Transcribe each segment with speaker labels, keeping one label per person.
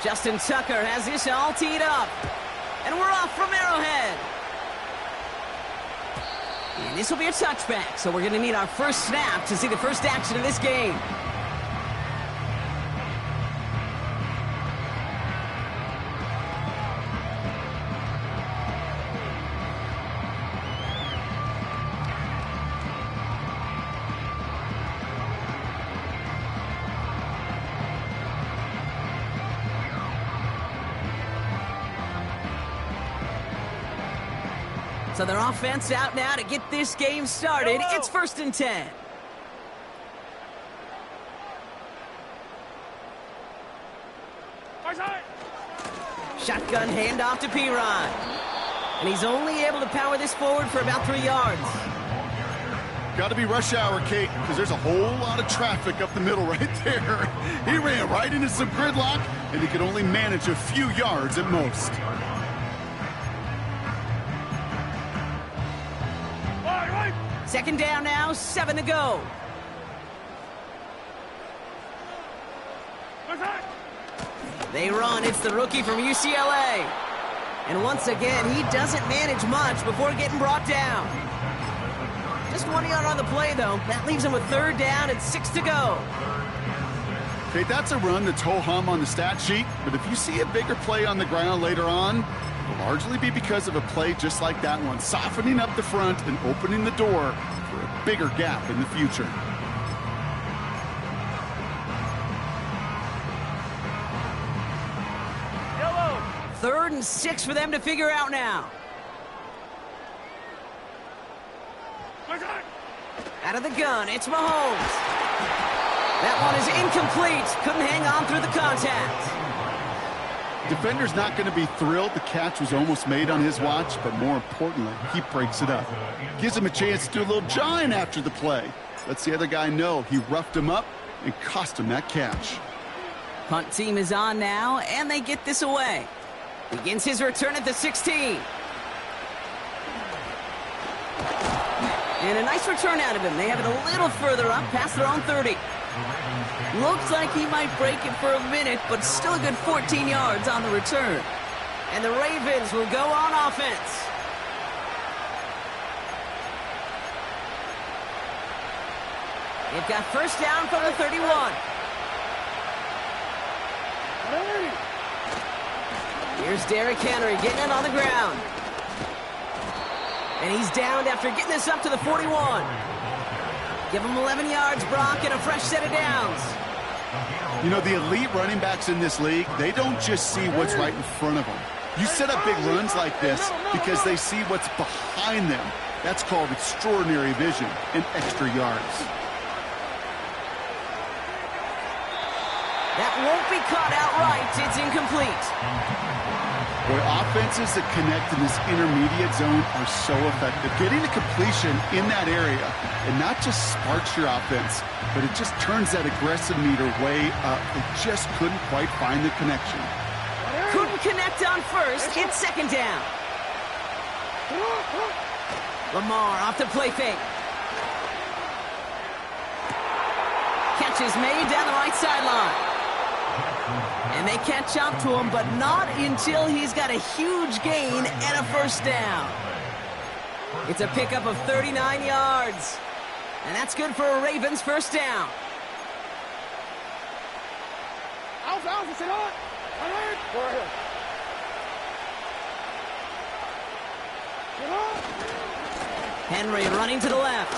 Speaker 1: Justin Tucker has this all teed up. And we're off from Arrowhead. And this will be a touchback, so we're going to need our first snap to see the first action of this game. So their offense out now to get this game started. It's 1st and 10. Shotgun handoff to Piron. And he's only able to power this forward for about 3 yards.
Speaker 2: Got to be rush hour, Kate, because there's a whole lot of traffic up the middle right there. He ran right into some gridlock, and he could only manage a few yards at most.
Speaker 1: Second down now, 7 to go. They run. It's the rookie from UCLA. And once again, he doesn't manage much before getting brought down. Just 1 yard on the play, though. That leaves him with 3rd down and 6 to go.
Speaker 2: Okay, that's a run that's ho-hum on the stat sheet, but if you see a bigger play on the ground later on, it'll largely be because of a play just like that one, softening up the front and opening the door for a bigger gap in the future.
Speaker 1: Yellow. 3rd and 6 for them to figure out now. Out of the gun, it's Mahomes. That one is incomplete. Couldn't hang on through the contact.
Speaker 2: Defender's not going to be thrilled the catch was almost made on his watch, but more importantly, he breaks it up. Gives him a chance to do a little jawing after the play. Lets the other guy know he roughed him up and cost him that catch.
Speaker 1: Punt team is on now, and they get this away. Begins his return at the 16. And a nice return out of him. They have it a little further up, past their own 30. Looks like he might break it for a minute, but still a good 14 yards on the return. And the Ravens will go on offense. They've got first down from the 31. Here's Derrick Henry getting it on the ground. And he's downed after getting this up to the 41. Give him 11 yards, Brock, and a fresh set of downs.
Speaker 2: You know, the elite running backs in this league, they don't just see what's right in front of them. You set up big runs like this because they see what's behind them. That's called extraordinary vision and extra yards.
Speaker 1: That won't be caught outright. It's incomplete.
Speaker 2: Boy, offenses that connect in this intermediate zone are so effective. Getting a completion in that area, and not just sparks your offense, but it just turns that aggressive meter way up. They just couldn't quite find the connection.
Speaker 1: Couldn't connect on first. It's second down. Lamar off the play fake. Catch is made down the right sideline. And they catch up to him, but not until he's got a huge gain and a first down. It's a pickup of 39 yards. And that's good for a Ravens first down. Henry running to the left.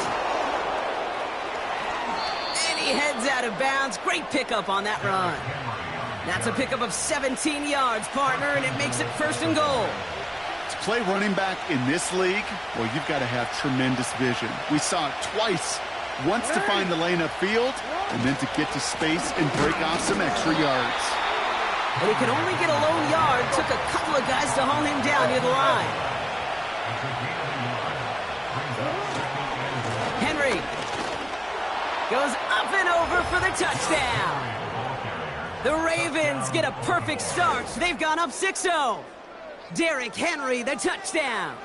Speaker 1: And he heads out of bounds. Great pickup on that run. That's a pickup of 17 yards, partner, and it makes it first and goal.
Speaker 2: To play running back in this league, well, you've got to have tremendous vision. We saw it twice. Once to find the lane upfield, and then to get to space and break off some extra yards.
Speaker 1: But he could only get a lone yard. Took a couple of guys to hone him down near the line. Henry goes up and over for the touchdown. The Ravens get a perfect start. They've gone up 6-0. Derrick Henry, the touchdown.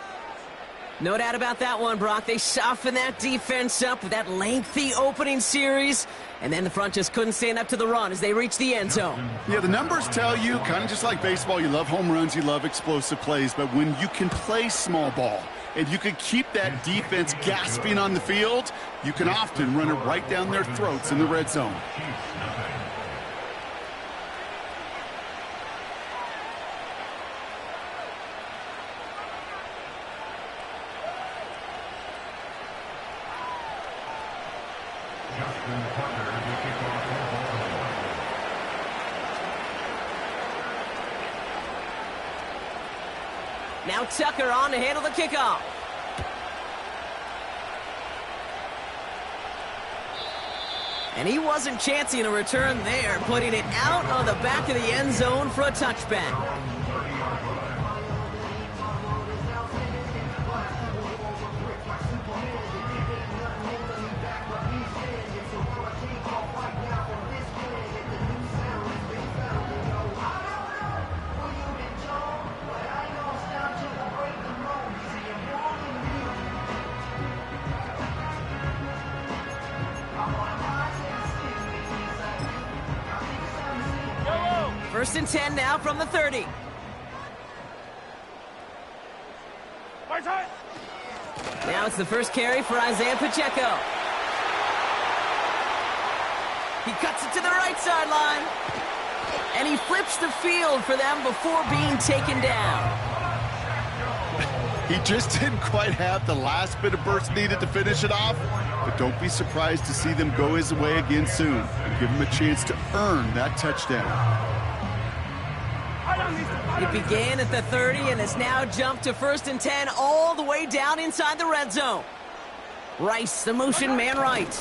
Speaker 1: No doubt about that one, Brock. They softened that defense up with that lengthy opening series, and then the front just couldn't stand up to the run as they reached the end zone.
Speaker 2: Yeah, the numbers tell you, kind of just like baseball, you love home runs, you love explosive plays, but when you can play small ball and you can keep that defense gasping on the field, you can often run it right down their throats in the red zone.
Speaker 1: Now Tucker on to handle the kickoff. And he wasn't chancing a return there, putting it out on the back of the end zone for a touchback. First and 10 now from the 30. Now it's the first carry for Isaiah Pacheco. He cuts it to the right sideline. And he flips the field for them before being taken down.
Speaker 2: He just didn't quite have the last bit of burst needed to finish it off. But don't be surprised to see them go his way again soon and give him a chance to earn that touchdown.
Speaker 1: It began at the 30 and has now jumped to first and 10 all the way down inside the red zone. Rice, the motion man right.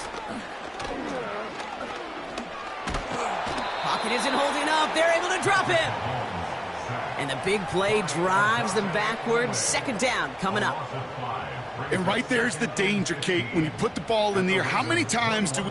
Speaker 1: Pocket isn't holding up. They're able to drop him. And the big play drives them backwards. Second down coming up.
Speaker 2: And right there's the danger, Kate. When you put the ball in the air, how many times do we...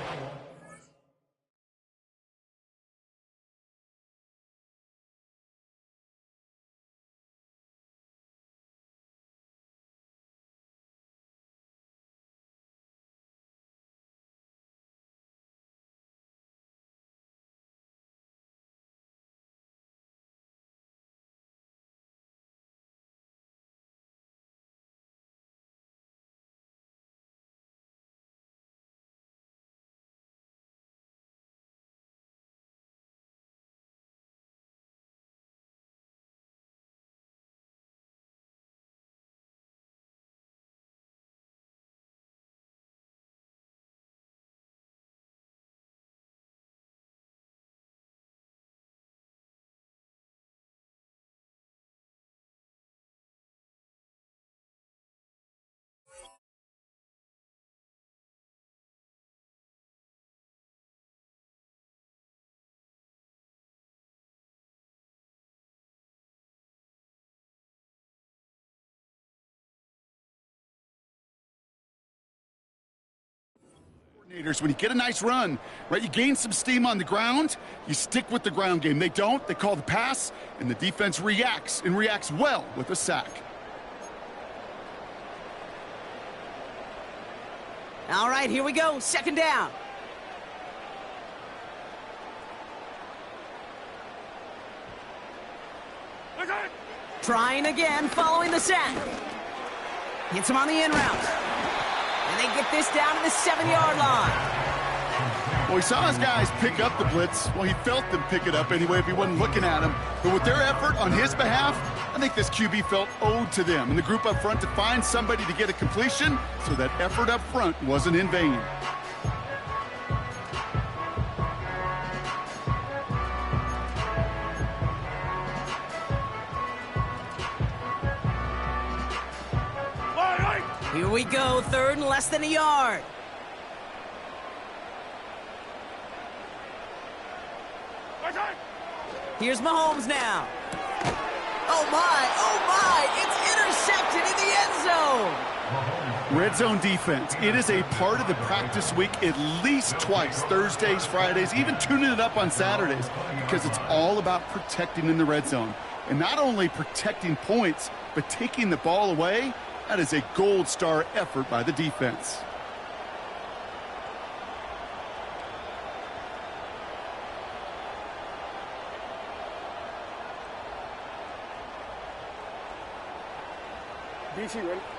Speaker 2: When you get a nice run, right, you gain some steam on the ground, you stick with the ground game. They don't, they call the pass, and the defense reacts, and reacts well with a sack.
Speaker 1: All right, here we go, second down. Trying again, following the sack. Hits him on the in route. And they get this down to the 7-yard line.
Speaker 2: Well, he saw his guys pick up the blitz. Well, he felt them pick it up anyway if he wasn't looking at him. But with their effort on his behalf, I think this QB felt owed to them and the group up front to find somebody to get a completion, so that effort up front wasn't in vain.
Speaker 1: Here we go, third and less than a yard. Here's Mahomes now. Oh my, it's intercepted in the end zone.
Speaker 2: Red zone defense, it is a part of the practice week at least twice, Thursdays, Fridays, even tuning it up on Saturdays, because it's all about protecting in the red zone. And not only protecting points, but taking the ball away That is a gold star effort by the defense.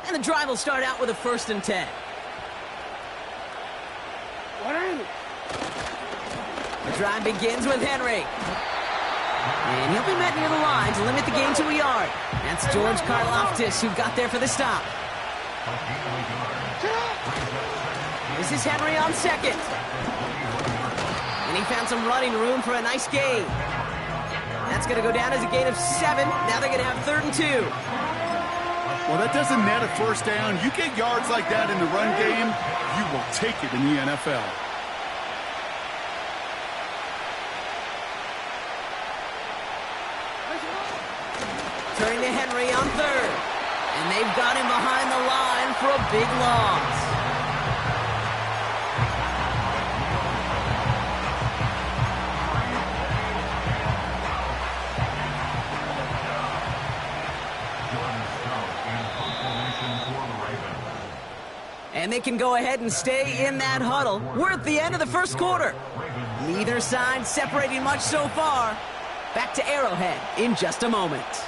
Speaker 1: And the drive will start out with a 1st and 10. The drive begins with Henry. And he'll be met near the line to limit the gain to a yard. That's George Karlaftis who got there for the stop. This is Henry on 2nd. And he found some running room for a nice gain. That's going to go down as a gain of 7. Now they're going to have 3rd and 2.
Speaker 2: Well, that doesn't net a 1st down. You get yards like that in the run game, you will take it in the NFL.
Speaker 1: Turning to Henry on 3rd. And they've got him behind the line for a big loss. And they can go ahead and stay in that huddle. We're at the end of the 1st quarter. Neither side separating much so far. Back to Arrowhead in just a moment.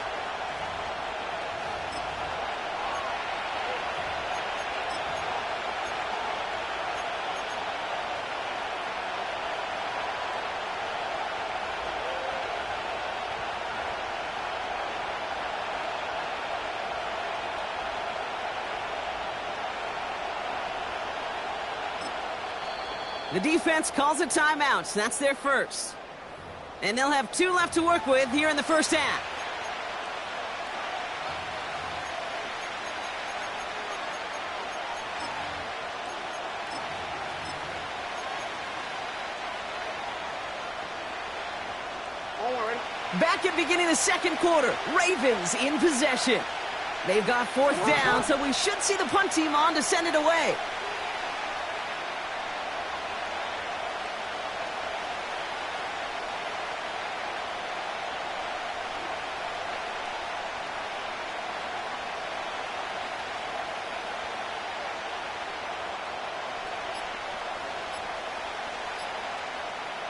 Speaker 1: The defense calls a timeout, so that's their 1st. And they'll have 2 left to work with here in the 1st half. Back at beginning of the 2nd quarter, Ravens in possession. They've got 4th down, so we should see the punt team on to send it away.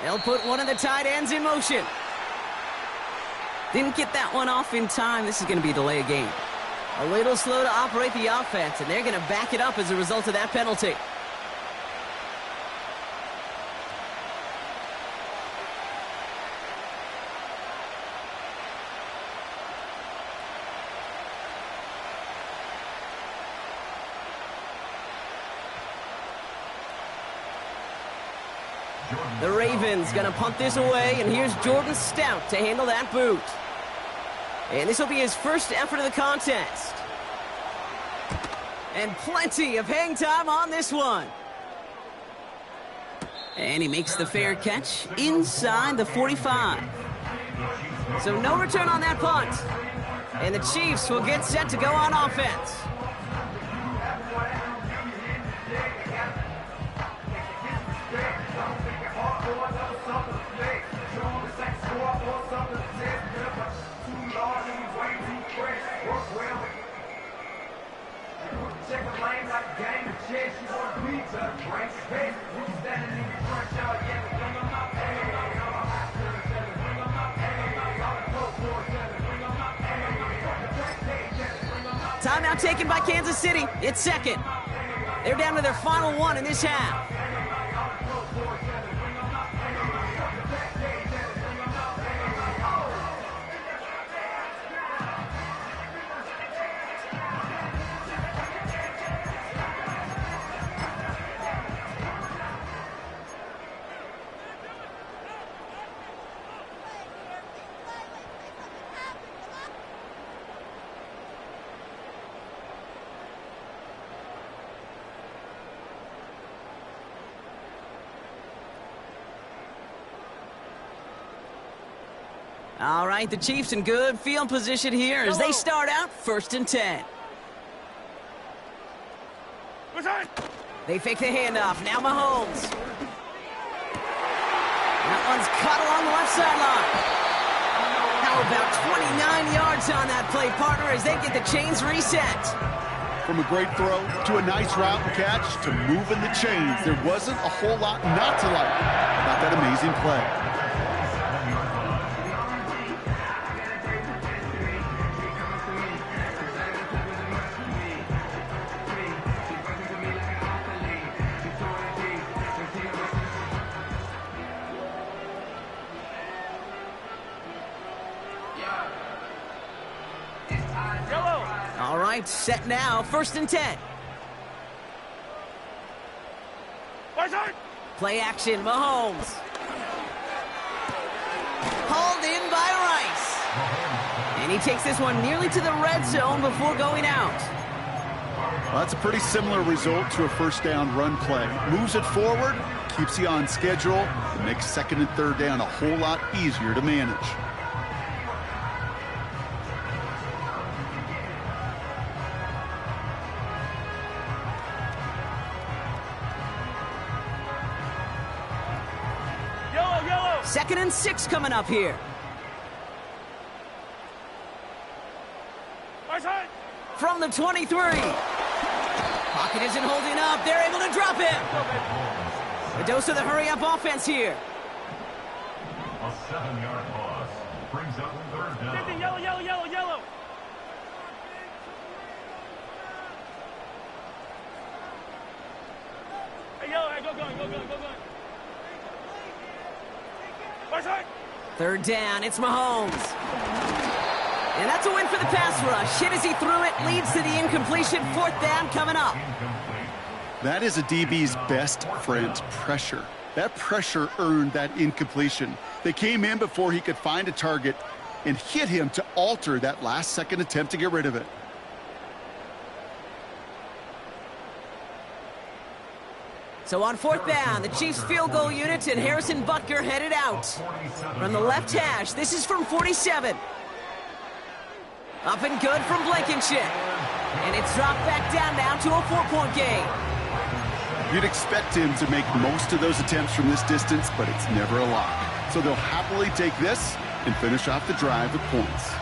Speaker 1: They'll put one of the tight ends in motion. Didn't get that one off in time. This is going to be a delay of game. A little slow to operate the offense, and they're going to back it up as a result of that penalty. The Ravens going to punt this away, and here's Jordan Stout to handle that boot. And this will be his 1st effort of the contest. And plenty of hang time on this one. And he makes the fair catch inside the 45. So no return on that punt. And the Chiefs will get set to go on offense. Timeout taken by Kansas City. It's 2nd. They're down to their final 1 in this half. All right, the Chiefs in good field position here as they start out 1st and 10. They fake the handoff. Now Mahomes. That one's caught along the left sideline. How about 29 yards on that play, partner, as they get the chains reset.
Speaker 2: From a great throw to a nice route and catch to moving the chains. There wasn't a whole lot not to like about that amazing play.
Speaker 1: All right, set now, 1st and 10. Play action, Mahomes. Hauled in by Rice. And he takes this one nearly to the red zone before going out.
Speaker 2: Well, that's a pretty similar result to a 1st down run play. Moves it forward, keeps you on schedule, and makes 2nd and 3rd down a whole lot easier to manage.
Speaker 1: Second and 6 coming up here. From the 23. Pocket isn't holding up. They're able to drop him. A dose of the hurry-up offense here.
Speaker 3: A 7-yard loss brings up 3rd down.
Speaker 4: Yellow. Hey, go going.
Speaker 1: 3rd down, it's Mahomes. And that's a win for the pass rush. Hit as he threw it, leads to the incompletion. 4th down coming up.
Speaker 2: That is a DB's best friend, pressure. That pressure earned that incompletion. They came in before he could find a target and hit him to alter that last-second attempt to get rid of it.
Speaker 1: So on 4th down, the Chiefs field goal unit and Harrison Butker headed out. From the left hash, this is from 47. Up and good from Blankenship. And it's dropped back down now to a 4-point game.
Speaker 2: You'd expect him to make most of those attempts from this distance, but it's never a lock. So they'll happily take this and finish off the drive with points.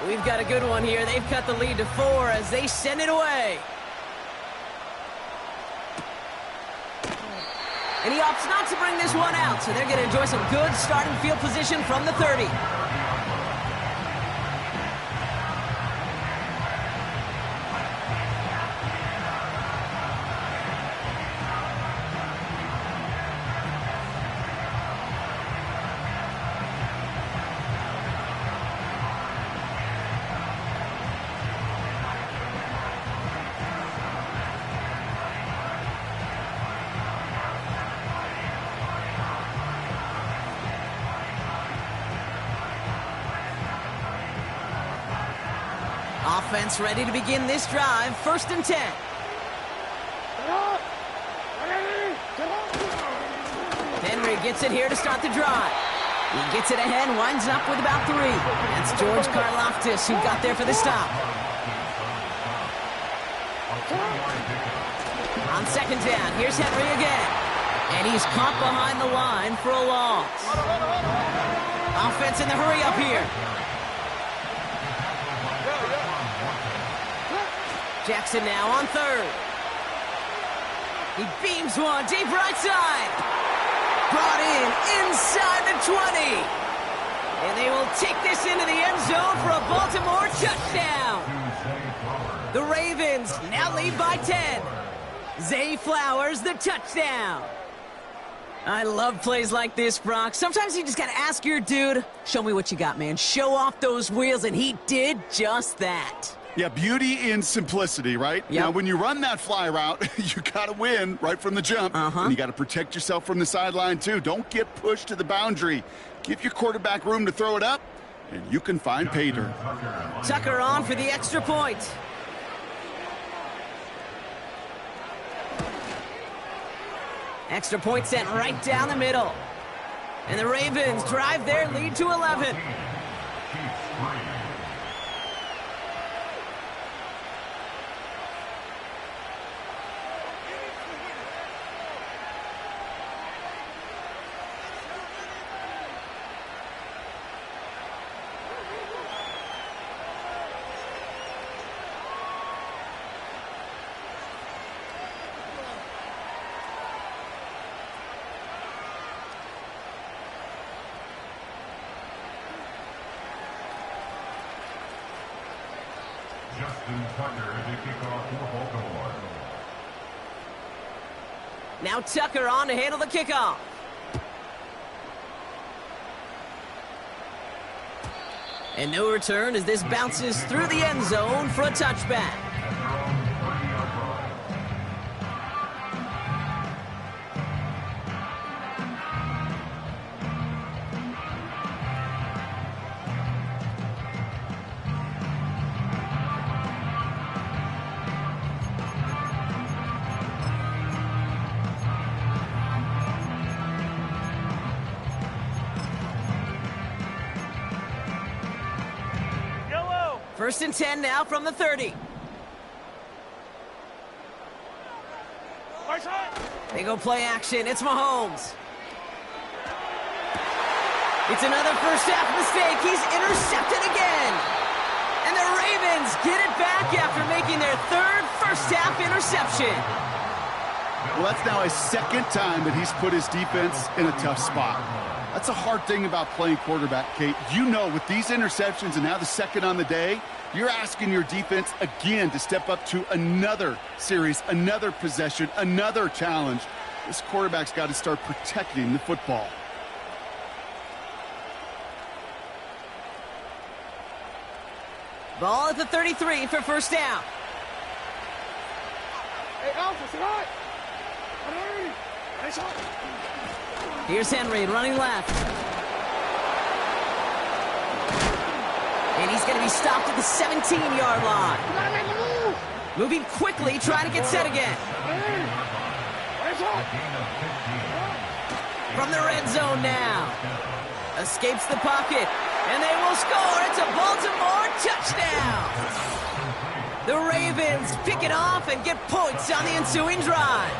Speaker 1: We've got a good one here. They've cut the lead to 4 as they send it away. And he opts not to bring this one out, so they're going to enjoy some good starting field position from the 30. Offense ready to begin this drive. 1st and 10. Henry gets it here to start the drive. He gets it ahead, winds up with about 3. That's George Karlaftis who got there for the stop. On 2nd down, here's Henry again. And he's caught behind the line for a loss. Offense in the hurry up here. Jackson now on 3rd. He beams one deep right side. Brought in inside the 20. And they will take this into the end zone for a Baltimore touchdown. The Ravens now lead by 10. Zay Flowers, the touchdown. I love plays like this, Brock. Sometimes you just got to ask your dude, show me what you got, man. Show off those wheels, and he did just that.
Speaker 2: Yeah, beauty in simplicity, right?
Speaker 1: Yep.
Speaker 2: Now, when you run that fly route, you got to win right from the jump. And you got to protect yourself from the sideline, too. Don't get pushed to the boundary. Give your quarterback room to throw it up, and you can find pay dirt.
Speaker 1: Tucker on for the extra point. Extra point sent right down the middle. And the Ravens drive their lead to 11.
Speaker 3: Justin Tucker to kick off for Baltimore.
Speaker 1: Now Tucker on to handle the kickoff. And no return as this bounces through the end zone for a touchback. First and 10 now from the 30. They go play action. It's Mahomes. It's another first half mistake. He's intercepted again. And the Ravens get it back after making their third first half interception.
Speaker 2: Well, that's now a second time that he's put his defense in a tough spot. That's a hard thing about playing quarterback, Kate. You know, with these interceptions and now the second on the day, you're asking your defense again to step up to another series, another possession, another challenge. This quarterback's got to start protecting the football.
Speaker 1: Ball at the 33 for first down.
Speaker 4: Hey, Alpha, say hi. Nice shot.
Speaker 1: Here's Henry running left. And he's going to be stopped at the 17-yard line. Moving quickly, trying to get set again. From the red zone now. Escapes the pocket. And they will score. It's a Baltimore touchdown. The Ravens pick it off and get points on the ensuing drive.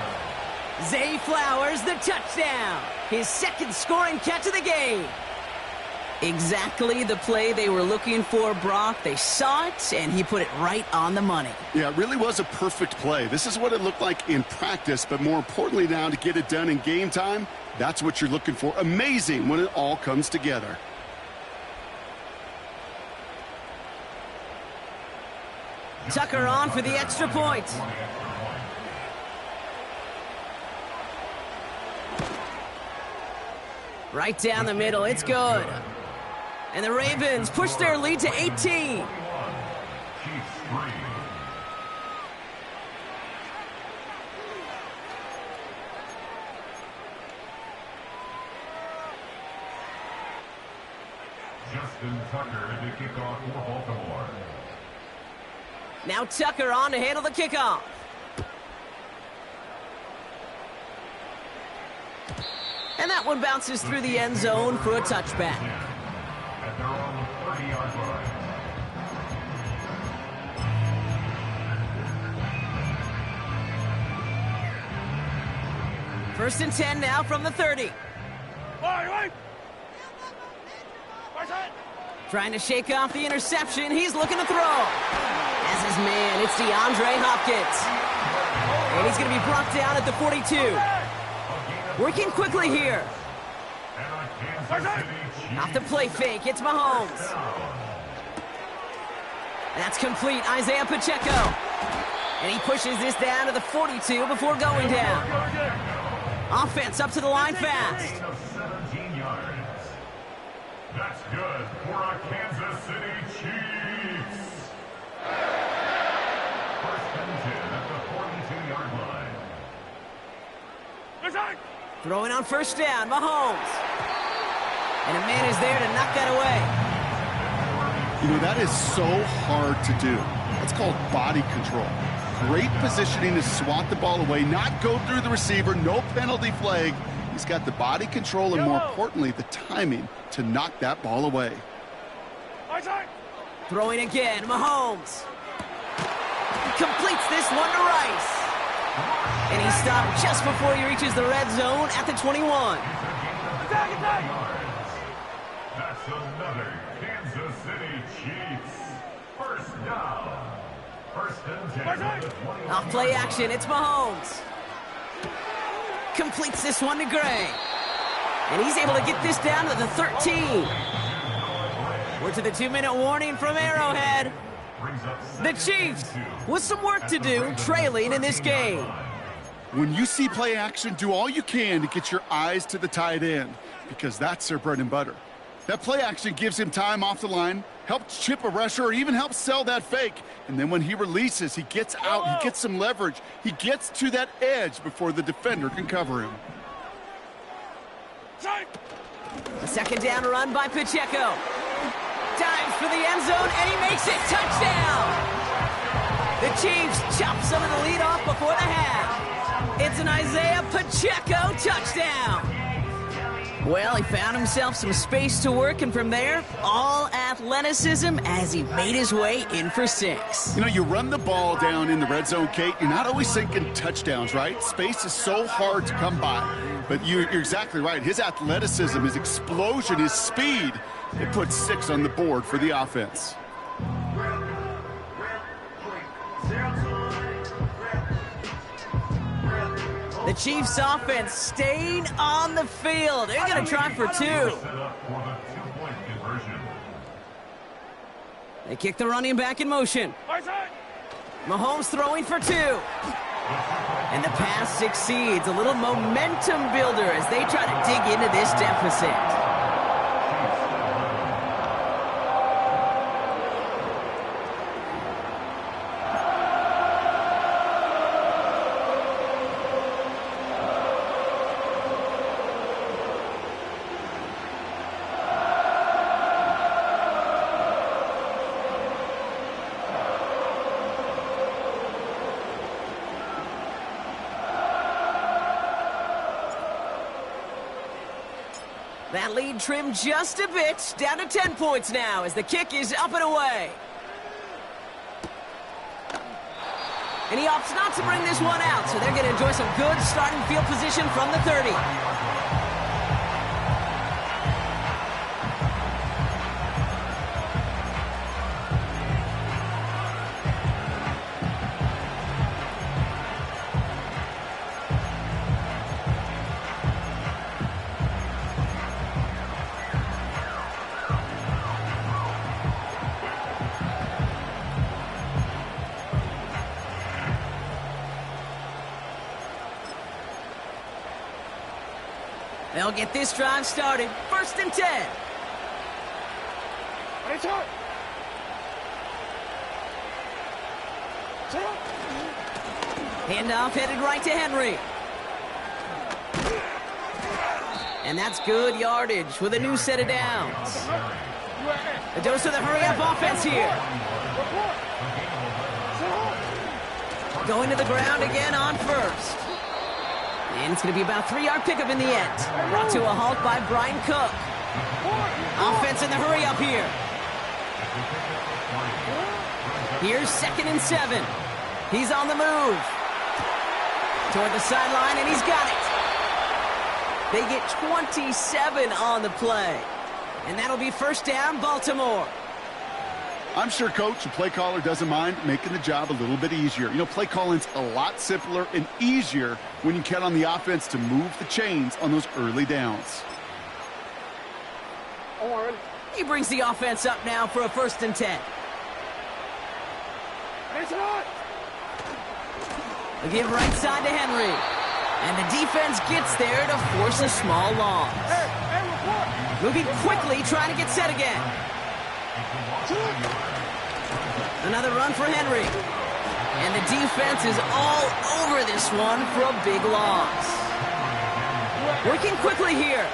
Speaker 1: Zay Flowers, the touchdown. His second scoring catch of the game. Exactly the play they were looking for, Brock. They saw it, and he put it right on the money.
Speaker 2: Yeah, it really was a perfect play. This is what it looked like in practice, but more importantly now to get it done in game time, that's what you're looking for. Amazing when it all comes together.
Speaker 1: Tucker on for the extra point. Right down the middle, it's good. And the Ravens push their lead to 18.
Speaker 3: Chiefs 3. Justin Tucker to kick off for Baltimore.
Speaker 1: Now Tucker on to handle the kickoff. And that one bounces through the end zone for a touchback.
Speaker 3: At their own 30-yard line.
Speaker 1: First and 10 now from the 30. Trying to shake off the interception. He's looking to throw. As his man, it's DeAndre Hopkins. And he's going to be brought down at the 42. Working quickly here. Off the play fake, it's Mahomes. That's complete, Isaiah Pacheco. And he pushes this down to the 42 before going down. Offense up to the line fast.
Speaker 3: 17 yards. That's good for our Kansas City Chiefs. First and 10 at the 42-yard line.
Speaker 1: Throwing on first down, Mahomes. And a man is there to knock that away.
Speaker 2: You know, that is so hard to do. That's called body control. Great positioning to swat the ball away, not go through the receiver, no penalty flag. He's got the body control and, more importantly, the timing to knock that ball away.
Speaker 1: Throwing again, Mahomes. He completes this one to Rice. And he stopped just before he reaches the red zone at the 21.
Speaker 3: That's another Kansas City Chiefs first down. First and 10 at the 21.
Speaker 1: Off play action, it's Mahomes. Completes this one to Gray. And he's able to get this down to the 13. We're to the 2-minute warning from Arrowhead. The Chiefs with some work to do, trailing in this game.
Speaker 2: When you see play action, do all you can to get your eyes to the tight end, because that's their bread and butter. That play action gives him time off the line, helps chip a rusher, or even helps sell that fake. And then when he releases, he gets out, he gets some leverage. He gets to that edge before the defender can cover him.
Speaker 1: A second down run by Pacheco. Dives for the end zone, and he makes it. Touchdown! The Chiefs chop some of the lead off before the half. It's an Isaiah Pacheco touchdown. Well, he found himself some space to work, and from there, all athleticism as he made his way in for 6.
Speaker 2: You know, you run the ball down in the red zone, Kate, you're not always thinking touchdowns, right? Space is so hard to come by. But you're exactly right. His athleticism, his explosion, his speed, it puts 6 on the board for the offense.
Speaker 1: The Chiefs offense staying on the field. They're going to try for 2. They kick the running back in motion. Mahomes throwing for 2. And the pass succeeds. A little momentum builder as they try to dig into this deficit. That lead trimmed just a bit, down to 10 points now as the kick is up and away. And he opts not to bring this one out, so they're going to enjoy some good starting field position from the 30. They'll get this drive started. 1st and 10. Handoff headed right to Henry. And that's good yardage with a new set of downs. A dose of the hurry-up offense here. Going to the ground again on 1st. And it's going to be about a 3-yard pickup in the end. Brought to a halt by Brian Cook. Offense in the hurry-up here. Here's 2nd and 7. He's on the move. Toward the sideline, and he's got it. They get 27 on the play. And that'll be 1st down, Baltimore.
Speaker 2: I'm sure Coach, the play caller, doesn't mind making the job a little bit easier. You know, play calling's a lot simpler and easier when you count on the offense to move the chains on those early downs.
Speaker 1: He brings the offense up now for a 1st and 10. They give right side to Henry. And the defense gets there to force a small loss. Moving quickly, trying to get set again. Another run for Henry. And the defense is all over this one for a big loss. Working quickly here.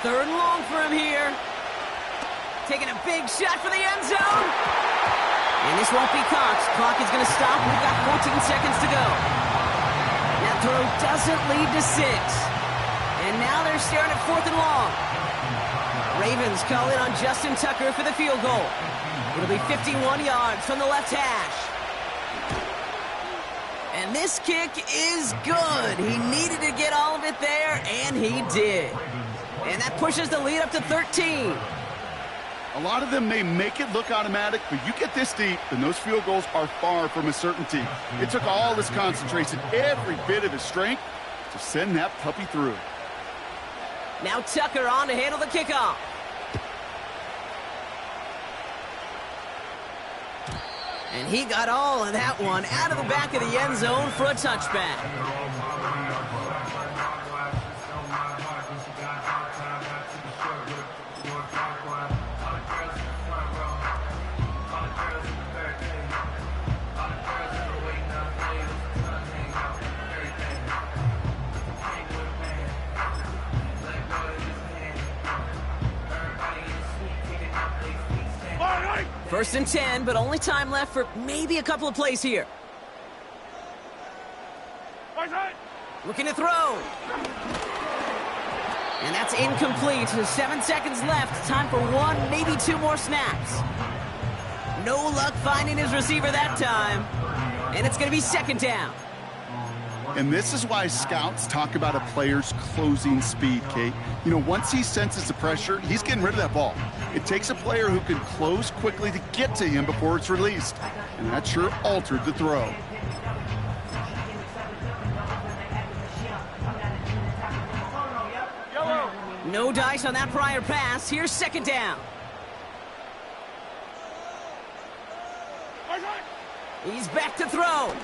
Speaker 1: 3rd and long for him here. Taking a big shot for the end zone. And this won't be caught. Clock is going to stop. We've got 14 seconds to go. That throw doesn't lead to 6. And now they're staring at 4th and long. Ravens call in on Justin Tucker for the field goal. It'll be 51 yards from the left hash. And this kick is good. He needed to get all of it there, and he did. And that pushes the lead up to 13.
Speaker 2: A lot of them may make it look automatic, but you get this deep, and those field goals are far from a certainty. It took all his concentration, every bit of his strength, to send that puppy through.
Speaker 1: Now Tucker on to handle the kickoff. And he got all of that one out of the back of the end zone for a touchback. First and 10, but only time left for maybe a couple of plays here. Looking to throw. And that's incomplete. 7 seconds left. Time for one, maybe two more snaps. No luck finding his receiver that time. And it's going to be second down.
Speaker 2: And this is why scouts talk about a player's closing speed, Kate. You know, once he senses the pressure, he's getting rid of that ball. It takes a player who can close quickly to get to him before it's released. And that sure altered the throw.
Speaker 1: No dice on that prior pass. Here's second down. He's back to throw.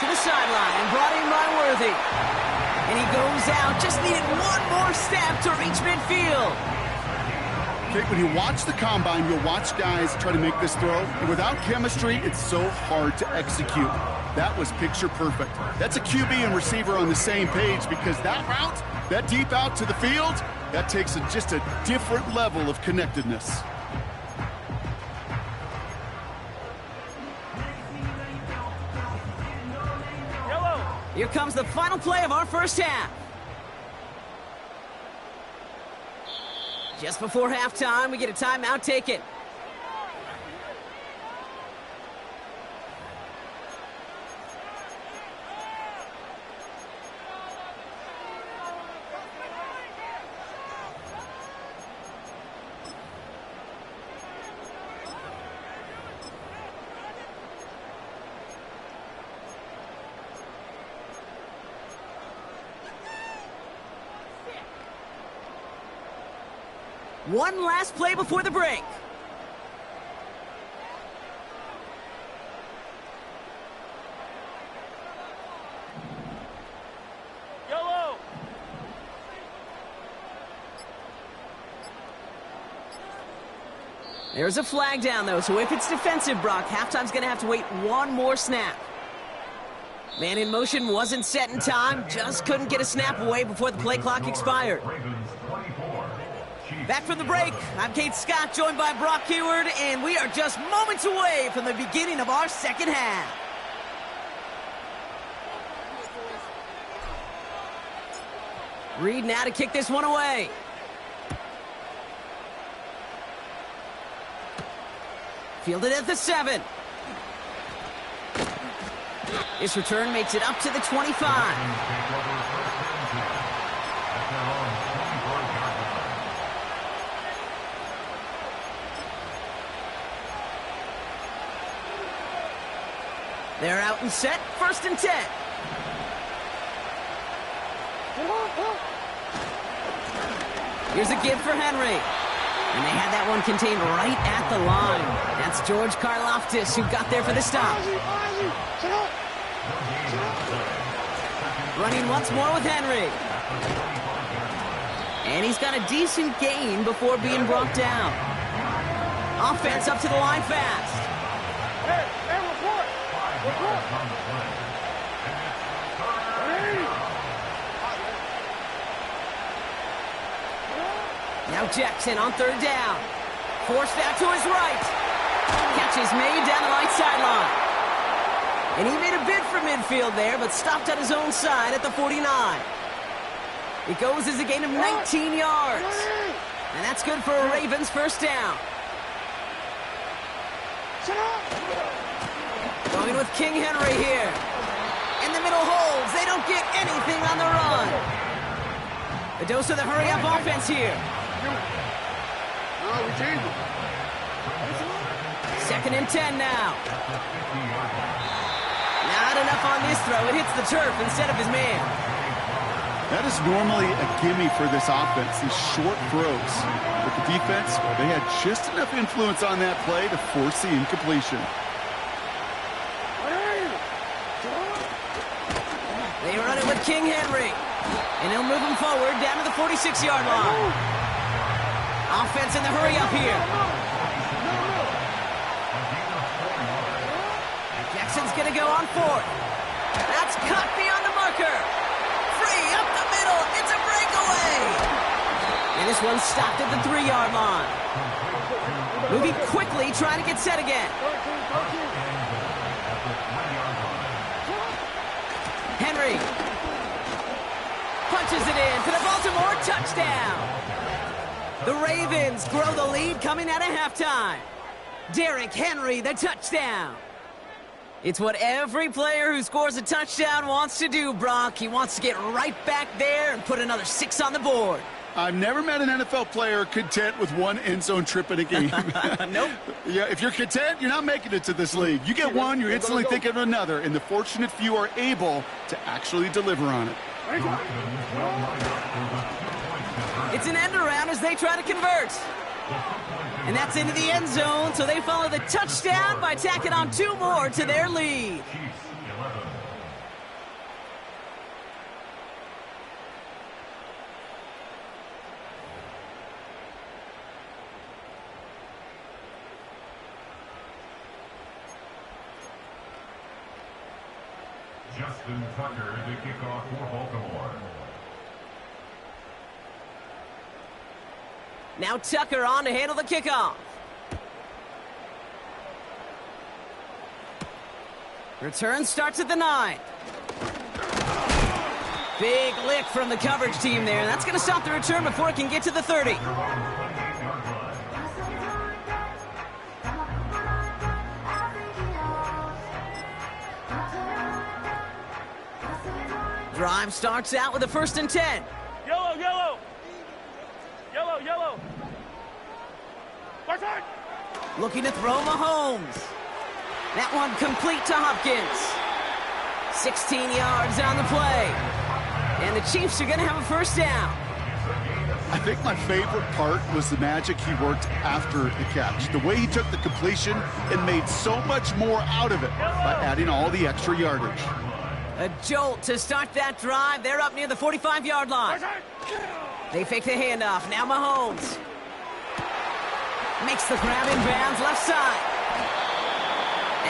Speaker 1: To the sideline and brought in by Worthy. And he goes out. Just needed one more step to reach midfield.
Speaker 2: Okay, when you watch the combine, you'll watch guys try to make this throw. And without chemistry, it's so hard to execute. That was picture perfect. That's a QB and receiver on the same page because that route, that deep out to the field, that takes just a different level of connectedness.
Speaker 1: Here comes the final play of our first half. Just before halftime, we get a timeout taken. One last play before the break.
Speaker 4: Yellow.
Speaker 1: There's a flag down, though, so if it's defensive, Brock, halftime's going to have to wait one more snap. Man in motion wasn't set in time, just couldn't get a snap away before the play clock expired. Back from the break, I'm Kate Scott, joined by Brock Keyword, and we are just moments away from the beginning of our second half. Reed now to kick this one away. Fielded at the 7. This return makes it up to the 25. They're out and set, first and 10. Here's a give for Henry. And they had that one contained right at the line. That's George Karlaftis who got there for the stop. Running once more with Henry. And he's got a decent gain before being brought down. Offense up to the line fast. Now Jackson on third down. Forced out to his right. Catch is made down the right sideline. And he made a bid for midfield there, but stopped at his own side at the 49. It goes as a gain of 19 yards. And that's good for a Ravens first down. Going with King Henry here. In the middle holds. They don't get anything on the run. A dose of the hurry-up offense here. Second and 10 now. Now Not enough on this throw. It hits the turf instead of his man.
Speaker 2: That is normally a gimme for this offense, these short throws. But the defense, well, they had just enough influence on that play to force the incompletion.
Speaker 1: They run it with King Henry. And he'll move him forward down to the 46-yard line. Offense in the hurry up here. Jackson's going to go on fourth. That's cut beyond the marker. Free up the middle. It's a breakaway. And this one's stopped at the 3-yard line. Moving quickly, trying to get set again. Henry punches it in for the Baltimore touchdown. The Ravens grow the lead coming out of halftime. Derrick Henry, the touchdown. It's what every player who scores a touchdown wants to do, Brock. He wants to get right back there and put another 6 on the board.
Speaker 2: I've never met an NFL player content with one end zone trip in a game.
Speaker 1: Nope.
Speaker 2: Yeah, if you're content, you're not making it to this league. You get one, you're instantly thinking of another, and the fortunate few are able to actually deliver on it.
Speaker 1: It's an end around as they try to convert. And that's into the end zone, so they follow the touchdown by tacking on 2 more to their lead.
Speaker 3: Justin Tucker to kick off for Baltimore.
Speaker 1: Now Tucker on to handle the kickoff. Return starts at the 9. Big lick from the coverage team there. That's going to stop the return before it can get to the 30. Drive starts out with a 1st and 10.
Speaker 4: Yellow, yellow. Yellow, yellow. Backside.
Speaker 1: Looking to throw Mahomes. That one complete to Hopkins. 16 yards on the play. And the Chiefs are going to have a 1st down.
Speaker 2: I think my favorite part was the magic he worked after the catch. The way he took the completion and made so much more out of it by adding all the extra yardage.
Speaker 1: A jolt to start that drive. They're up near the 45-yard line. They fake the handoff. Now Mahomes makes the grab in bounds left side.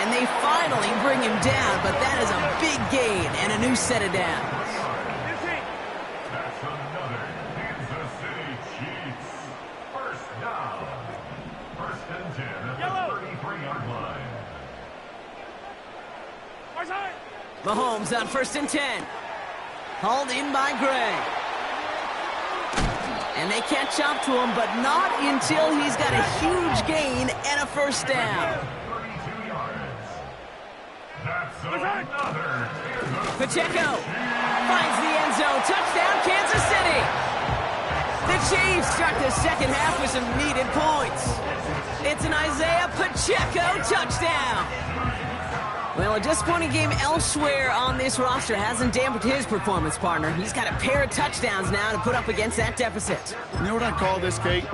Speaker 1: And they finally bring him down, but that is a big gain and a new set of downs.
Speaker 3: That's another Kansas City Chiefs. 1st down. 1st and 10 at the 33-yard line.
Speaker 4: Backside.
Speaker 1: Mahomes on 1st and 10. Hauled in by Gray. And they catch up to him, but not until he's got a huge gain and a 1st down.
Speaker 3: 32 yards. That's another
Speaker 1: Pacheco finds the end zone. Touchdown, Kansas City. The Chiefs start the second half with some needed points. It's an Isaiah Pacheco touchdown. Well, a disappointing game elsewhere on this roster hasn't dampened his performance, partner. He's got a pair of touchdowns now to put up against that deficit.
Speaker 2: You know what I call this, Kate?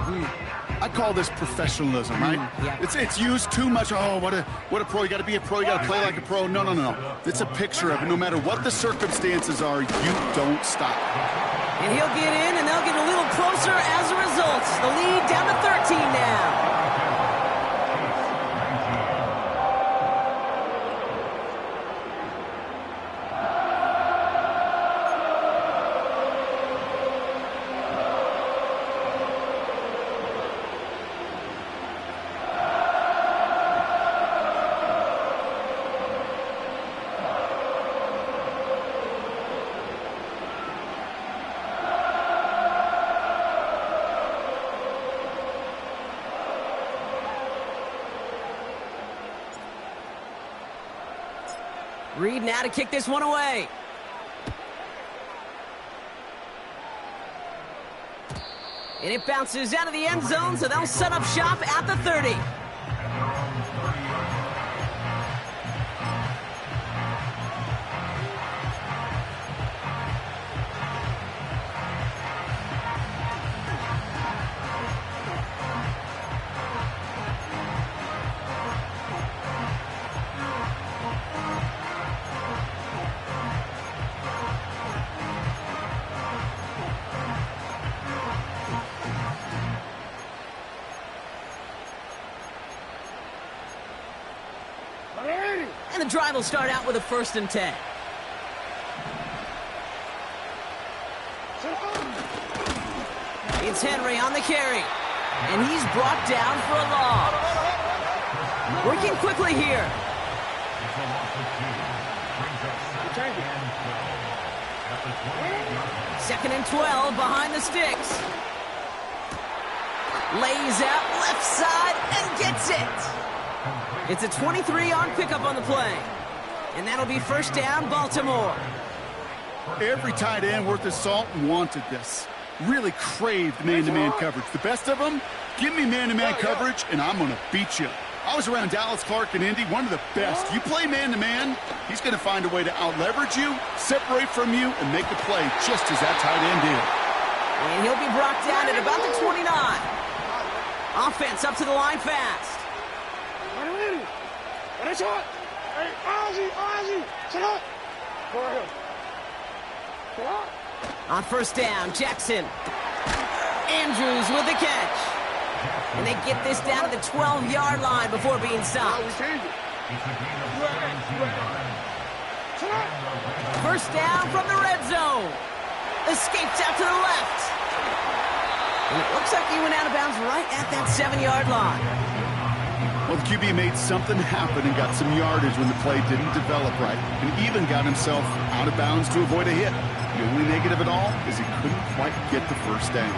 Speaker 2: I call this professionalism, right?
Speaker 1: Yeah.
Speaker 2: It's used too much. Oh, what a pro. You got to be a pro. You got to play like a pro. No. It's a picture of it. No matter what the circumstances are, you don't stop.
Speaker 1: And he'll get in, and they'll get a little closer as a result. The lead down to 13 now. Reed now to kick this one away. And it bounces out of the end zone, so they'll set up shop at the 30. And the drive will start out with a 1st and 10. It's Henry on the carry. And he's brought down for a loss. Working quickly here. Second and 12 behind the sticks. Lays out left side and gets it. It's a 23-yard pickup on the play. And that'll be 1st down, Baltimore.
Speaker 2: Every tight end worth his salt wanted this. Really craved man-to-man coverage. The best of them, give me man-to-man coverage, and I'm going to beat you. I was around Dallas Clark and Indy, one of the best. You play man-to-man, he's going to find a way to out-leverage you, separate from you, and make the play just as that tight end did.
Speaker 1: And he'll be brought down at about the 29. Offense up to the line fast. On 1st down, Jackson. Andrews with the catch. And they get this down to the 12-yard line before being stopped. 1st down from the red zone. Escapes out to the left. And it looks like he went out of bounds right at that 7-yard line.
Speaker 2: Well, the QB made something happen and got some yardage when the play didn't develop right, and even got himself out of bounds to avoid a hit. The only negative at all is he couldn't quite get the 1st down.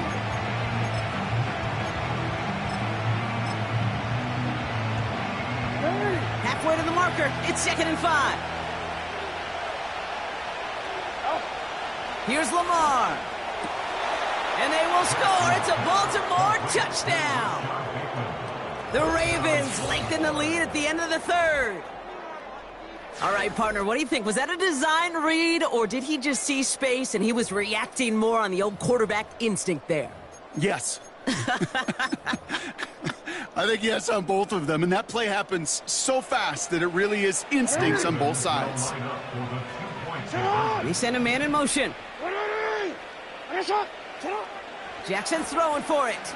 Speaker 1: Halfway to the marker, it's 2nd and 5. Here's Lamar. And they will score. It's a Baltimore touchdown. The Ravens lengthen the lead at the end of the 3rd. All right, partner, what do you think? Was that a design read, or did he just see space and he was reacting more on the old quarterback instinct there?
Speaker 2: Yes. I think yes on both of them, and that play happens so fast that it really is instincts on both sides.
Speaker 1: He sent a man in motion. Jackson's throwing for it.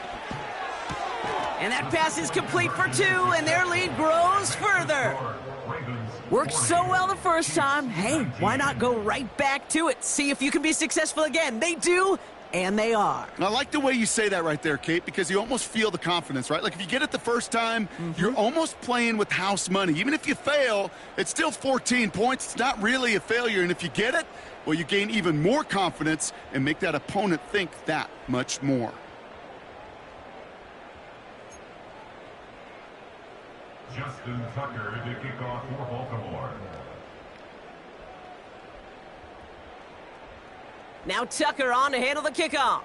Speaker 1: And that pass is complete for 2, and their lead grows further. Worked so well the first time. Hey, why not go right back to it? See if you can be successful again. They do, and they are.
Speaker 2: I like the way you say that right there, Kate, because you almost feel the confidence, right? Like if you get it the first time, you're almost playing with house money. Even if you fail, it's still 14 points. It's not really a failure, and if you get it, well, you gain even more confidence and make that opponent think that much more.
Speaker 3: Justin Tucker to kick off for Baltimore.
Speaker 1: Now Tucker on to handle the kickoff.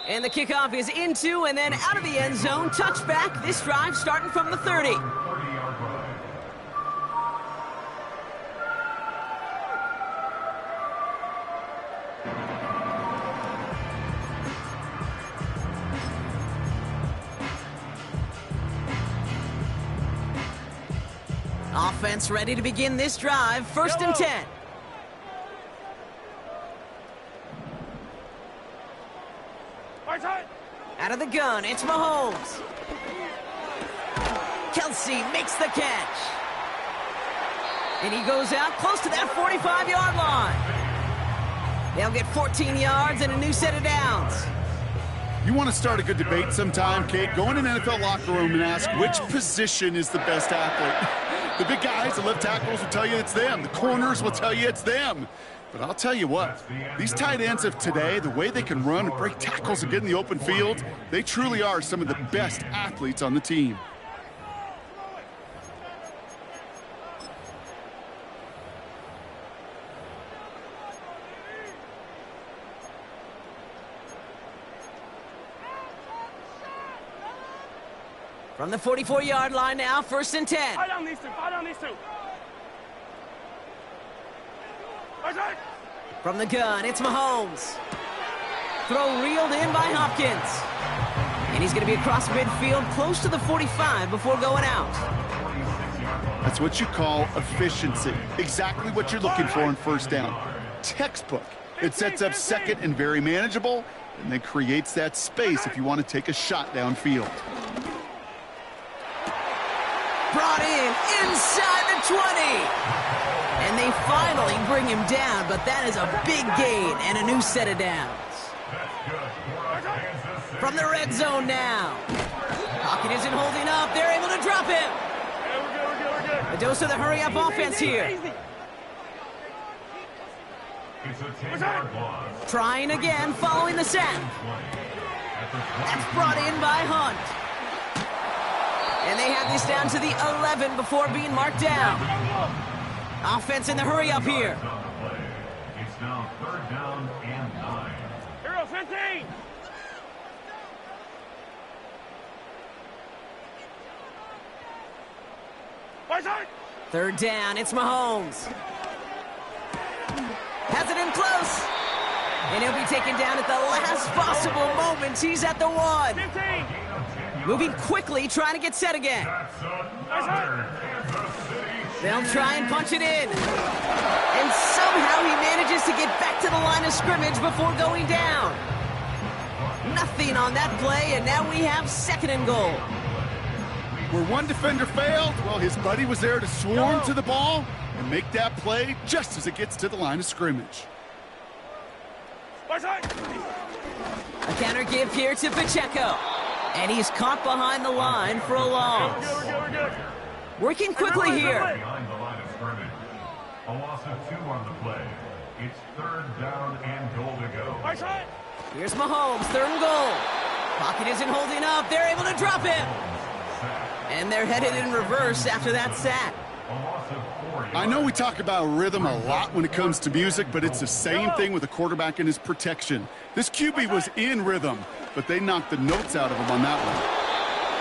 Speaker 1: And the kickoff is into and then out of the end zone. Touchback. This drive starting from the 30.
Speaker 3: 30-yard line.
Speaker 1: Offense ready to begin this drive. 1st and 10. Out of the gun, it's Mahomes. Kelsey makes the catch. And he goes out close to that 45-yard line. They'll get 14 yards and a new set of downs.
Speaker 2: You want to start a good debate sometime, Kate? Go in an NFL locker room and ask which position is the best athlete. The big guys, the left tackles will tell you it's them. The corners will tell you it's them. But I'll tell you what, these tight ends of today, the way they can run and break tackles and get in the open field, they truly are some of the best athletes on the team.
Speaker 1: From the 44-yard line now, 1st and 10.
Speaker 4: Fire down these two. Fire down these two.
Speaker 1: From the gun, it's Mahomes. Throw reeled in by Hopkins. And he's going to be across midfield, close to the 45 before going out.
Speaker 2: That's what you call efficiency. Exactly what you're looking for in 1st down. Textbook. It sets up 2nd and very manageable, and then creates that space if you want to take a shot downfield.
Speaker 1: Brought in inside the 20. And they finally bring him down, but that is a big gain and a new set of downs. From the red zone now. Pocket isn't holding up. They're able to drop him.
Speaker 4: We're good.
Speaker 1: A dose of the hurry-up offense here.
Speaker 3: It's a 10-yard loss.
Speaker 1: Trying again following the sack. That's brought in by Hunt. And they have this down to the 11 before being marked down. Offense in the hurry-up here.
Speaker 3: It's now 3rd down and 9.
Speaker 4: Hero 15. Right side.
Speaker 1: 3rd down, it's Mahomes. Has it in close. And he'll be taken down at the last possible moment. He's at the 1.
Speaker 4: 15.
Speaker 1: Moving quickly, trying to get set again.
Speaker 3: That's another Kansas City
Speaker 1: They'll try and punch it in. And somehow he manages to get back to the line of scrimmage before going down. Nothing on that play, and now we have 2nd and goal.
Speaker 2: Where one defender failed, well, his buddy was there to swarm to the ball and make that play just as it gets to the line of scrimmage.
Speaker 4: Right side.
Speaker 1: A counter give here to Pacheco. And he's caught behind the line for a loss.
Speaker 4: We're good.
Speaker 1: Working quickly here.
Speaker 3: behind the line of scrimmage. A loss of 2 on the play. It's 3rd down and goal to go.
Speaker 4: Right side.
Speaker 1: Here's Mahomes, 3rd and goal. Pocket isn't holding up. They're able to drop him. And they're headed in reverse after that sack.
Speaker 3: A loss of 4 yards.
Speaker 2: I know we talk about rhythm a lot when it comes to music, but it's the same thing with a quarterback and his protection. This QB was in rhythm, but they knocked the notes out of him on that one.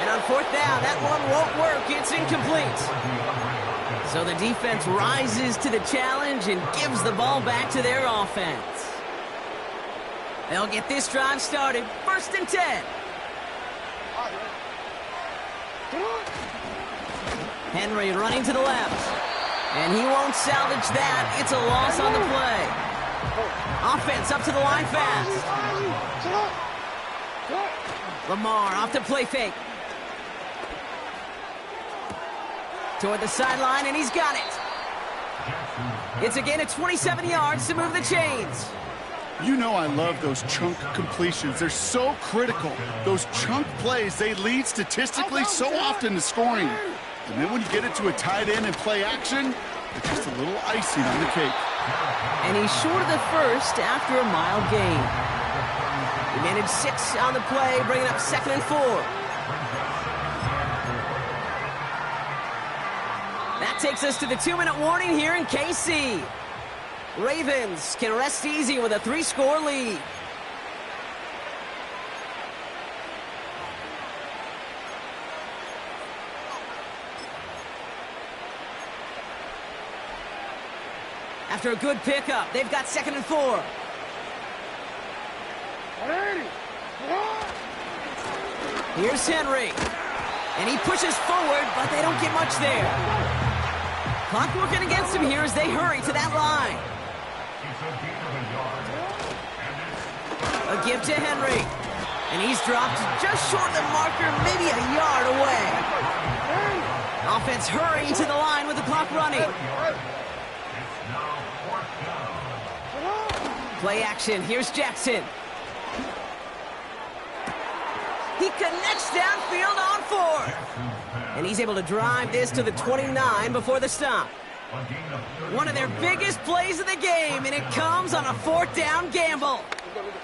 Speaker 1: And on 4th down, that one won't work. It's incomplete. So the defense rises to the challenge and gives the ball back to their offense. They'll get this drive started. 1st and 10. Henry running to the left. And he won't salvage that. It's a loss on the play. Offense up to the line fast. Lamar off to play fake. Toward the sideline, and he's got it. It's a gain of 27 yards to move the chains.
Speaker 2: You know I love those chunk completions. They're so critical. Those chunk plays, they lead statistically so often to scoring. And then when you get it to a tight end and play action, it's just a little icing on the cake.
Speaker 1: And he's short of the first after a mild gain. He managed 6 on the play, bringing up 2nd and 4. That takes us to the 2-minute warning here in KC. Ravens can rest easy with a 3-score lead. After a good pickup, they've got 2nd and 4. Here's Henry. And he pushes forward, but they don't get much there. Clock working against him here as they hurry to that line. A give to Henry. And he's dropped just short of the marker, maybe a yard away. Offense hurrying to the line with the clock running. Play action. Here's Jackson. He connects downfield on 4. And he's able to drive this to the 29 before the stop. One of their biggest plays of the game, and it comes on a 4th down gamble.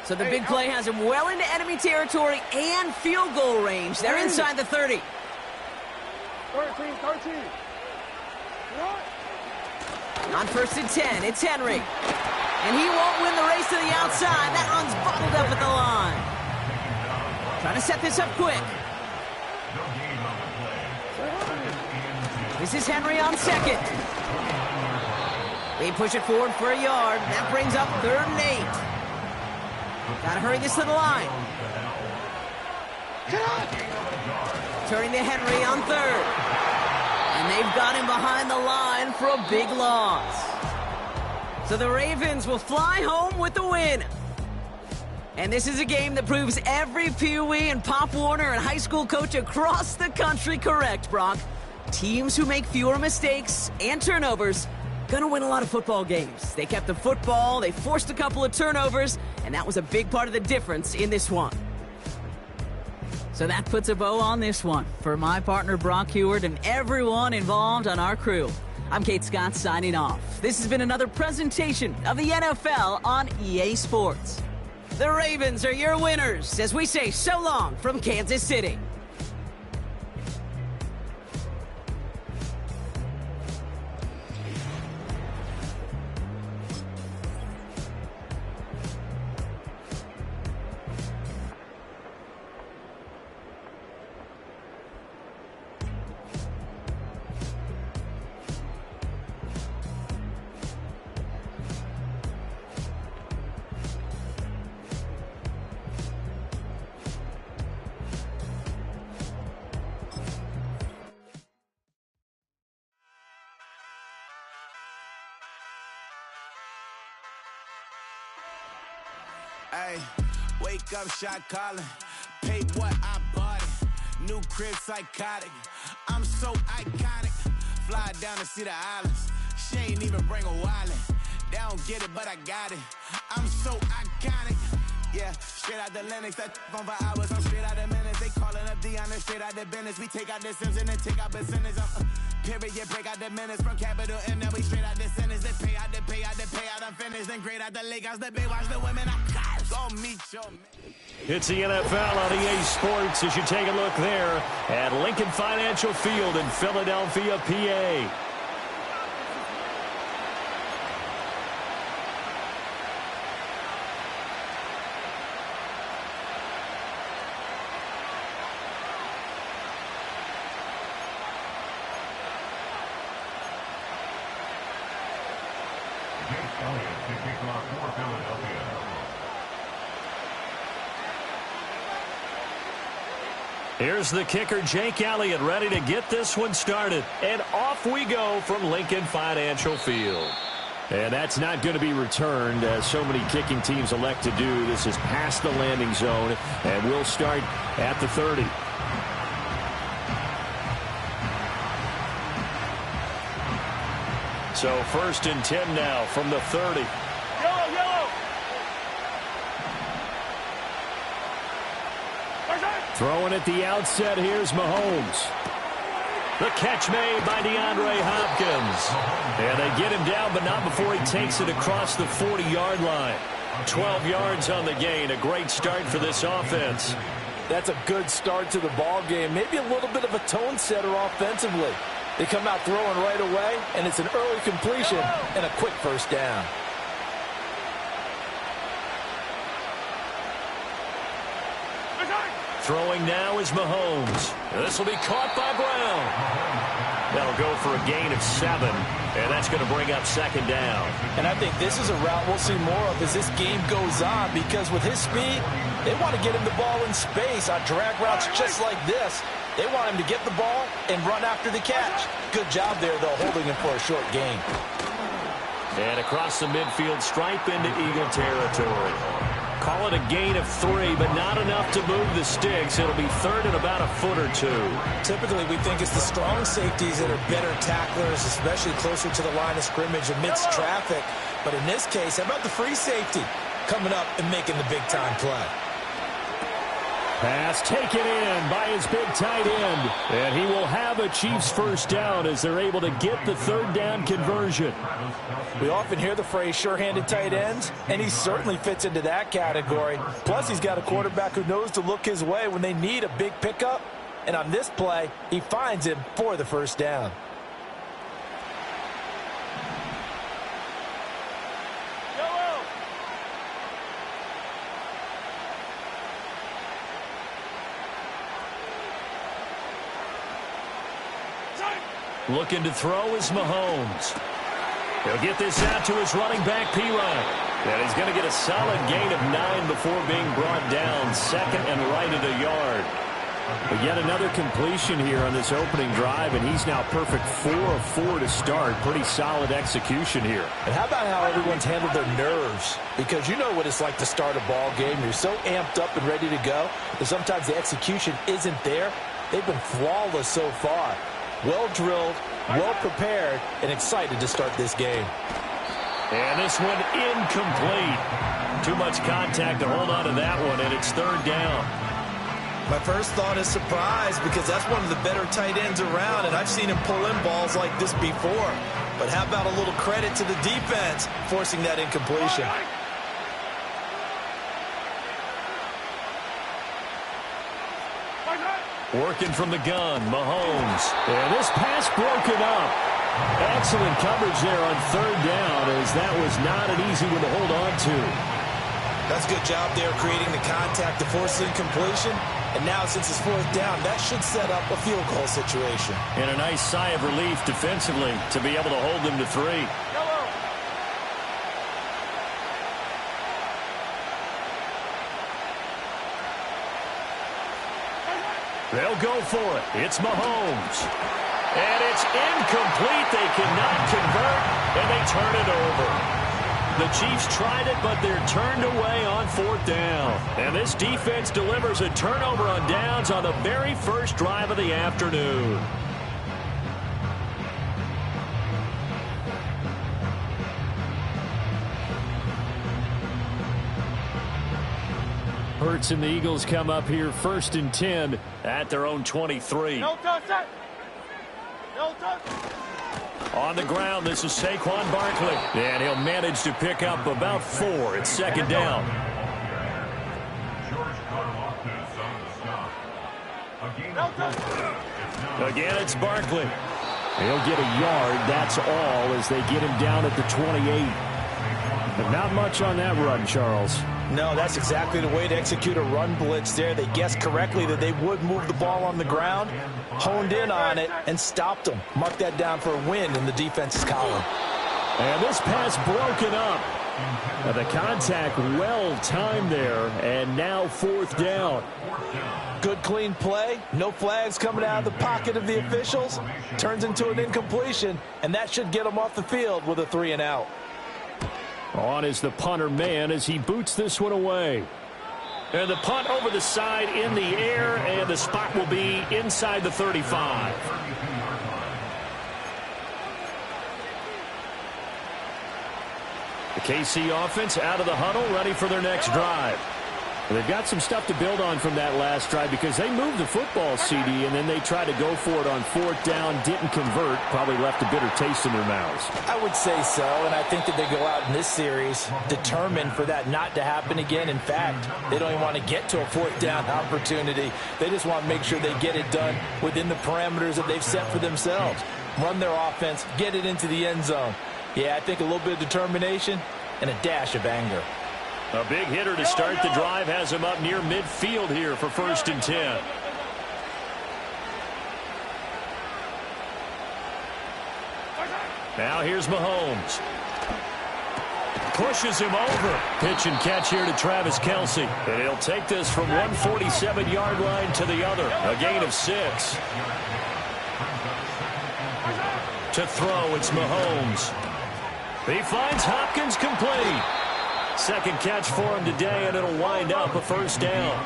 Speaker 1: So the big play has him well into enemy territory and field goal range. They're inside the 30.
Speaker 4: 13.
Speaker 1: On 1st and 10, it's Henry. And he won't win the race to the outside. That run's bottled up at the line. Trying to set this up quick. This is Henry on 2nd. They push it forward for a yard. That brings up 3rd and 8. Gotta hurry this to the line. Turning to Henry on 3rd. And they've got him behind the line for a big loss. So the Ravens will fly home with the win. And this is a game that proves every Pee Wee and Pop Warner and high school coach across the country correct, Brock. Teams who make fewer mistakes and turnovers gonna win a lot of football games. They kept the football, they forced a couple of turnovers, and that was a big part of the difference in this one. So that puts a bow on this one. For my partner Brock Heward and everyone involved on our crew, I'm Kate Scott signing off. This has been another presentation of the NFL on EA Sports. The Ravens are your winners as we say so long from Kansas City.
Speaker 5: Hey, wake up, shot calling. Paid what I bought it. New crib psychotic. I'm so iconic. Fly down to see the islands. She ain't even bring a wallet. They don't get it, but I got it. I'm so iconic. Yeah, straight out the Lennox. That phone for hours. I'm straight out the minutes. They calling up Dion. Straight out the business. We take out the Sims and then take out percentage. Period, break out the minutes from capital M. Now we straight out the sentence. They pay out the payout. I'm finished. Then grade out the Lakers. The Bay watch the women. I got go meet your man.
Speaker 6: It's the NFL on EA Sports as you take a look there at Lincoln Financial Field in Philadelphia, PA. Here's the kicker, Jake Elliott, ready to get this one started. And off we go from Lincoln Financial Field. And that's not going to be returned, as so many kicking teams elect to do. This is past the landing zone, and we'll start at the 30. So 1st and 10 now from the 30.
Speaker 4: Yellow!
Speaker 6: Throwing at the outset, here's Mahomes. The catch made by DeAndre Hopkins. And they get him down, but not before he takes it across the 40-yard line. 12 yards on the gain. A great start for this offense.
Speaker 7: That's a good start to the ball game. Maybe a little bit of a tone setter offensively. They come out throwing right away, and it's an early completion and a quick first down.
Speaker 6: Throwing now is Mahomes. This will be caught by Brown. That'll go for a gain of 7, and that's going to bring up 2nd down.
Speaker 7: And I think this is a route we'll see more of as this game goes on, because with his speed, they want to get him the ball in space on drag routes just like this. They want him to get the ball and run after the catch. Good job there, though, holding him for a short gain.
Speaker 6: And across the midfield stripe into Eagle territory. Call it a gain of 3, but not enough to move the sticks. It'll be 3rd and about a foot or 2.
Speaker 7: Typically, we think it's the strong safeties that are better tacklers, especially closer to the line of scrimmage amidst traffic. But in this case, how about the free safety coming up and making the big-time play?
Speaker 6: Pass taken in by his big tight end. And he will have a Chiefs first down as they're able to get the 3rd down conversion.
Speaker 7: We often hear the phrase sure-handed tight ends, and he certainly fits into that category. Plus, he's got a quarterback who knows to look his way when they need a big pickup. And on this play, he finds him for the first down.
Speaker 6: Looking to throw is Mahomes. He'll get this out to his running back, P-Ryan. And he's going to get a solid gain of 9 before being brought down. 2nd and right at a yard. But yet another completion here on this opening drive, and he's now perfect 4 of 4 to start. Pretty solid execution here.
Speaker 7: And how about how everyone's handled their nerves? Because you know what it's like to start a ball game. You're so amped up and ready to go that sometimes the execution isn't there. They've been flawless so far. Well drilled, well prepared, and excited to start this game.
Speaker 6: And this one incomplete. Too much contact to hold on to that one, and it's third down.
Speaker 7: My first thought is surprise, because that's one of the better tight ends around, and I've seen him pull in balls like this before. But how about a little credit to the defense forcing that incompletion?
Speaker 6: Working from the gun, Mahomes. And this pass broken up. Excellent coverage there on third down, as that was not an easy one to hold on to.
Speaker 7: That's a good job there creating the contact to force the incompletion. And now, since it's fourth down, that should set up a field goal situation.
Speaker 6: And a nice sigh of relief defensively to be able to hold them to 3. They'll go for it. It's Mahomes. And it's incomplete. They cannot convert, and they turn it over. The Chiefs tried it, but they're turned away on fourth down. And this defense delivers a turnover on downs on the very first drive of the afternoon. Hurts and the Eagles come up here 1st and 10 at their own 23.
Speaker 4: No touch. No touch.
Speaker 6: On the ground, this is Saquon Barkley. And he'll manage to pick up about 4. It's second down. Again, it's Barkley. He'll get a yard, that's all, as they get him down at the 28. But not much on that run, Charles.
Speaker 7: No, that's exactly the way to execute a run blitz there. They guessed correctly that they would move the ball on the ground, honed in on it, and stopped them. Mark that down for a win in the defense's column.
Speaker 6: And this pass broken up. The contact well-timed there, and now fourth down.
Speaker 7: Good, clean play. No flags coming out of the pocket of the officials. Turns into an incompletion, and that should get them off the field with a 3-and-out.
Speaker 6: On is the punter man as he boots this one away. And the punt over the side in the air, and the spot will be inside the 35. The KC offense out of the huddle, ready for their next drive. They've got some stuff to build on from that last drive because they moved the football, CD, and then they tried to go for it on fourth down, didn't convert, probably left a bitter taste in their mouths.
Speaker 7: I would say so, and I think that they go out in this series determined for that not to happen again. In fact, they don't even want to get to a fourth down opportunity. They just want to make sure they get it done within the parameters that they've set for themselves. Run their offense, get it into the end zone. Yeah, I think a little bit of determination and a dash of anger.
Speaker 6: A big hitter to start the drive has him up near midfield here for 1st and 10. Now here's Mahomes. Pushes him over. Pitch and catch here to Travis Kelce. And he'll take this from 147-yard line to the other. A gain of 6. To throw, it's Mahomes. He finds Hopkins complete. Second catch for him today, and it'll wind up a first down.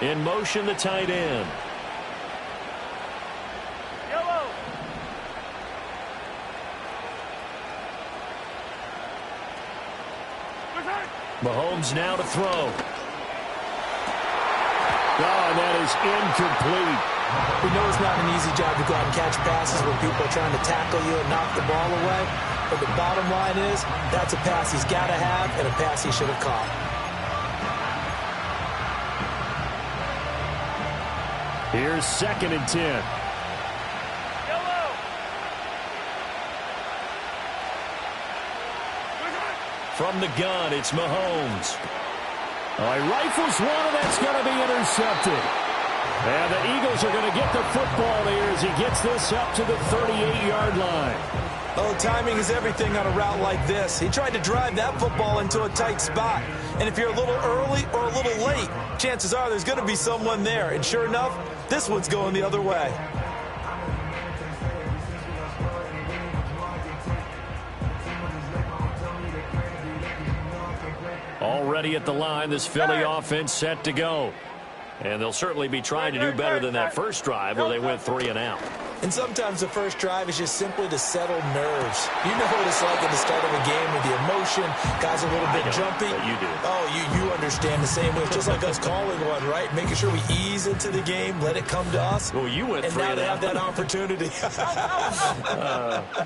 Speaker 6: In motion, the tight end. Mahomes now to throw. Oh, and that is incomplete.
Speaker 7: We know it's not an easy job to go out and catch passes when people are trying to tackle you and knock the ball away. But the bottom line is that's a pass he's got to have and a pass he should have caught.
Speaker 6: Here's 2nd and 10. From the gun, it's Mahomes. Oh, he rifles one, and that's going to be intercepted. And the Eagles are going to get the football there as he gets this up to the 38-yard line.
Speaker 7: Oh, timing is everything on a route like this. He tried to drive that football into a tight spot. And if you're a little early or a little late, chances are there's going to be someone there. And sure enough, this one's going the other way.
Speaker 6: Already ready at the line. This Philly offense set to go. And they'll certainly be trying to do better than that first drive where they went 3 and out.
Speaker 7: And sometimes the first drive is just simply to settle nerves. You know what it's like at the start of a game with the emotion. Guys a little bit jumpy.
Speaker 6: But you do.
Speaker 7: Oh, you understand the same way. It's just like us calling one, right? Making sure we ease into the game, let it come to us.
Speaker 6: Well, you went 3 and out.
Speaker 7: And now they have that opportunity.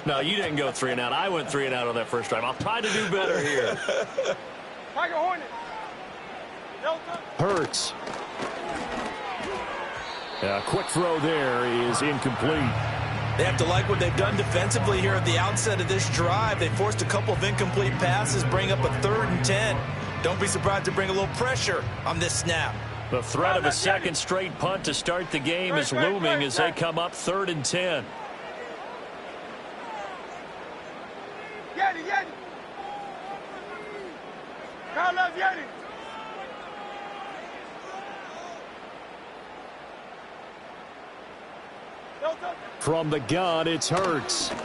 Speaker 6: No, you didn't go 3 and out. I went 3 and out on that first drive. I'll try to do better here.
Speaker 4: Tiger Hornet.
Speaker 8: Hurts. A quick throw there is incomplete.
Speaker 7: They have to like what they've done defensively here at the outset of this drive. They forced a couple of incomplete passes, bring up a 3rd and 10. Don't be surprised to bring a little pressure on this snap.
Speaker 6: The threat of a second straight punt to start the game is looming as they come up 3rd and 10.
Speaker 4: Yeti. Kyle loves Yeti.
Speaker 8: From the gun, it's Hurts. He's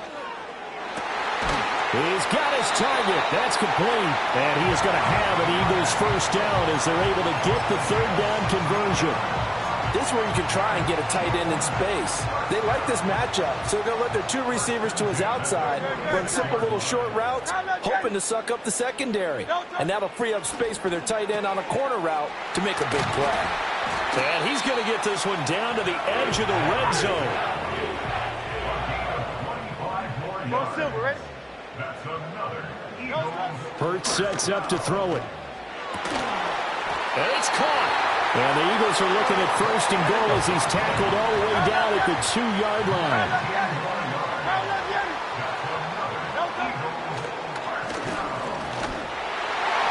Speaker 8: got his target. That's complete. And he is going to have an Eagles first down as they're able to get the 3rd down conversion.
Speaker 7: This is where you can try and get a tight end in space. They like this matchup, so they're going to let their 2 receivers to his outside, run simple little short routes, hoping to suck up the secondary. And that'll free up space for their tight end on a corner route to make a big play.
Speaker 6: And he's going to get this one down to the edge of the red zone.
Speaker 4: Go Silver, ready?
Speaker 3: That's another Eagles.
Speaker 8: Hurts sets up to throw it.
Speaker 6: And it's caught.
Speaker 8: And the Eagles are looking at 1st and goal as he's tackled all the way down at the 2-yard line.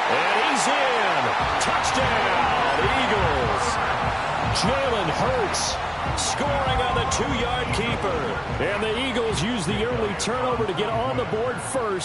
Speaker 6: And he's in. Touchdown, Eagles.
Speaker 8: Jalen Hurts
Speaker 6: scoring on the 2-yard keeper.
Speaker 8: And the Eagles use the early turnover to get on the board first.